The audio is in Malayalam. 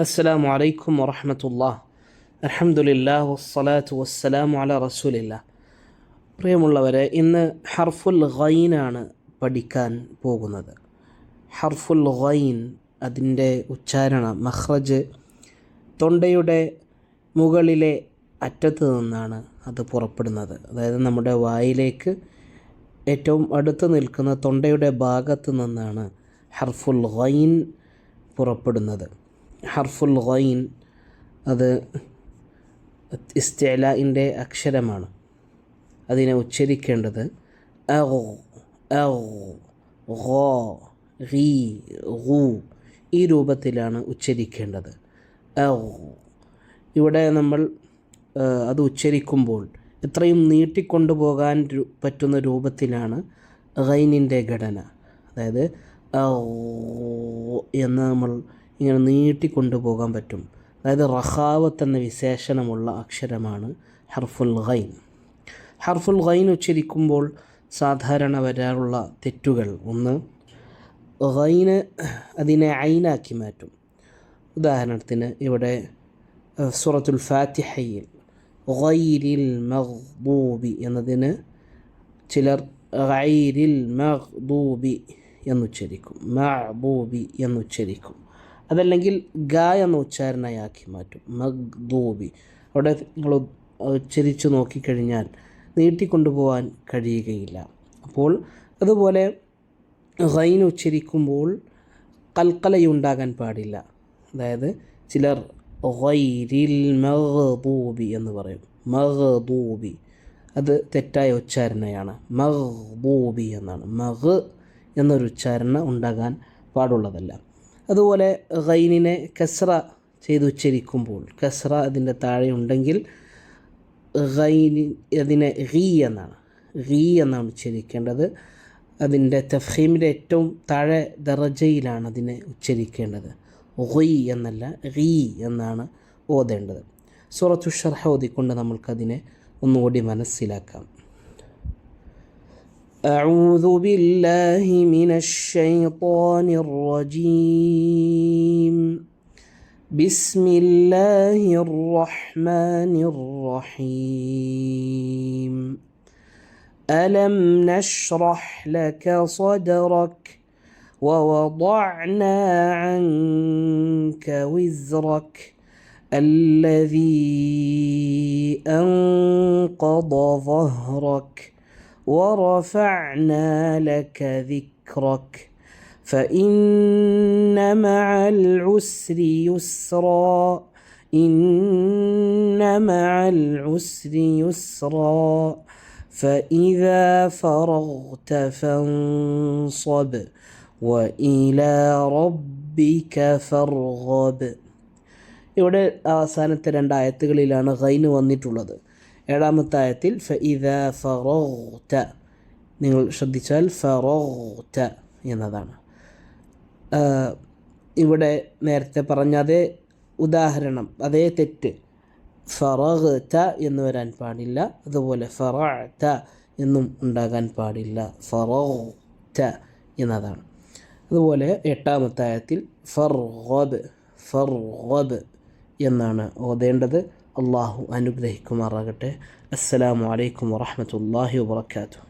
അസ്സലാമു അലൈക്കും വറഹ്മത്തുള്ളാഹി. അൽഹംദുലില്ലാഹി വസ്സലാത്തു വസ്സലാമു അലാ റസൂലില്ലാഹ്. പ്രിയമുള്ളവരെ, ഇന്ന് ഹർഫുൽ ഗൈനാണ് പഠിക്കാൻ പോകുന്നത്. ഹർഫുൽ ഗൈൻ, അതിൻ്റെ ഉച്ചാരണം, മഖ്റജ്, തൊണ്ടയുടെ മുകളിലെ അറ്റത്ത് നിന്നാണ് അത് പുറപ്പെടുന്നത്. അതായത് നമ്മുടെ വായിലേക്ക് ഏറ്റവും അടുത്ത് നിൽക്കുന്ന തൊണ്ടയുടെ ഭാഗത്ത് നിന്നാണ് ഹർഫുൽ ഗൈൻ പുറപ്പെടുന്നത്. ഹർഫുൽ ഗൈൻ അത് ഇസ്തിഅലാഇൻ്റെ അക്ഷരമാണ്. അതിനെ ഉച്ചരിക്കേണ്ടത് ഈ രൂപത്തിലാണ് ഉച്ചരിക്കേണ്ടത്. ഇവിടെ നമ്മൾ അത് ഉച്ചരിക്കുമ്പോൾ എത്രയും നീട്ടിക്കൊണ്ടുപോകാൻ പറ്റുന്ന രൂപത്തിലാണ് ഗൈനിൻ്റെ ഘടന. അതായത് എന്ന് നമ്മൾ ഇങ്ങനെ നീട്ടിക്കൊണ്ടുപോകാൻ പറ്റും. അതായത് റഖാവത്ത് എന്ന വിശേഷണമുള്ള അക്ഷരമാണ് ഹർഫുൽ ഗൈൻ. ഹർഫുൽ ഗൈൻ ഉച്ചരിക്കുമ്പോൾ സാധാരണ വരാറുള്ള തെറ്റുകൾ: ഒന്ന്, ഗൈന് അതിനെ ഐനാക്കി മാറ്റും. ഉദാഹരണത്തിന് ഇവിടെ സൂറത്തുൽ ഫാത്തിഹയിൽ ഗൈരിൽ മഗ്ദൂബി എന്നതിന് ചിലർ ഗൈരിൽ മഗ്ദൂബി എന്നുച്ചരിക്കും, മഅ്ദൂബി എന്നുച്ചരിക്കും. അതല്ലെങ്കിൽ ഗ എന്ന ഉച്ചാരണയാക്കി മാറ്റും, മഗ്ദൂബി. അവിടെ നിങ്ങൾ ഉച്ചരിച്ച് നോക്കിക്കഴിഞ്ഞാൽ നീട്ടിക്കൊണ്ടുപോകാൻ കഴിയുകയില്ല. അപ്പോൾ അതുപോലെ ഗൈൻ ഉച്ചരിക്കുമ്പോൾ കൽക്കലയുണ്ടാകാൻ പാടില്ല. അതായത് ചിലർ ഗൈരിൽ മഗ്ദൂബി എന്ന് പറയും, മഗ്ദൂബി. അത് തെറ്റായ ഉച്ചാരണയാണ്, മഗ്ദൂബി എന്നാണ്. മഗ് എന്നൊരു ഉച്ചാരണ ഉണ്ടാകാൻ പാടുള്ളതല്ല. അതുപോലെ ഗൈനിനെ കസ്ര ചെയ്ത് ഉച്ചരിക്കുമ്പോൾ, കസ്ര അതിൻ്റെ താഴെ ഉണ്ടെങ്കിൽ അതിനെ ഗീ എന്നാണ് ഉച്ചരിക്കേണ്ടത്. അതിൻ്റെ തഫ്ഹീമിൻ്റെ ഏറ്റവും താഴെ ദറജയിലാണ് അതിനെ ഉച്ചരിക്കേണ്ടത്. ഗീ എന്നല്ല, ഗീ എന്നാണ് ഓതേണ്ടത്. സൂറത്തു ശർഹ് ഓതിക്കൊണ്ട് നമ്മൾക്കതിനെ ഒന്നുകൂടി മനസ്സിലാക്കാം. أعوذ بالله من الشيطان الرجيم. بسم الله الرحمن الرحيم. ألم نشرح لك صدرك ووضعنا عنك وزرك الذي أنقض ظهرك ورفعنا لك ذكرك فإن مع العسر يسرا إن مع العسر يسرا فإذا فرغت فانصب وإلى ربك فارغب. ഇവിടെ അവസാനത്തെ രണ്ടായത്തുകളിലാണ് ഗൈന് വന്നിട്ടുള്ളത്. ഏഴാമത്തെ ആയത്തിൽ ഫഇദാ ഫറഗ്ത, നിങ്ങൾ ശ്രദ്ധിച്ചാൽ ഫറഗ്ത എന്നതാണ്. ഇവിടെ നേരത്തെ പറഞ്ഞ അതേ ഉദാഹരണം, അതേ തെറ്റ്, ഫറഗ്ത എന്ന് വരാൻ പാടില്ല. അതുപോലെ ഫറഅത എന്നും ഉണ്ടാകാൻ പാടില്ല, ഫറഗ്ത എന്നതാണ്. അതുപോലെ എട്ടാമത്തെ ആയത്തിൽ ഫർഗബ് എന്നാണ് ഓതേണ്ടത്. അള്ളാഹു അനുഗ്രഹിക്കുമാറാകട്ടെ. അസ്സലാമു അലൈക്കും വറഹ്മത്തുള്ളാഹി വബറകാതുഹു.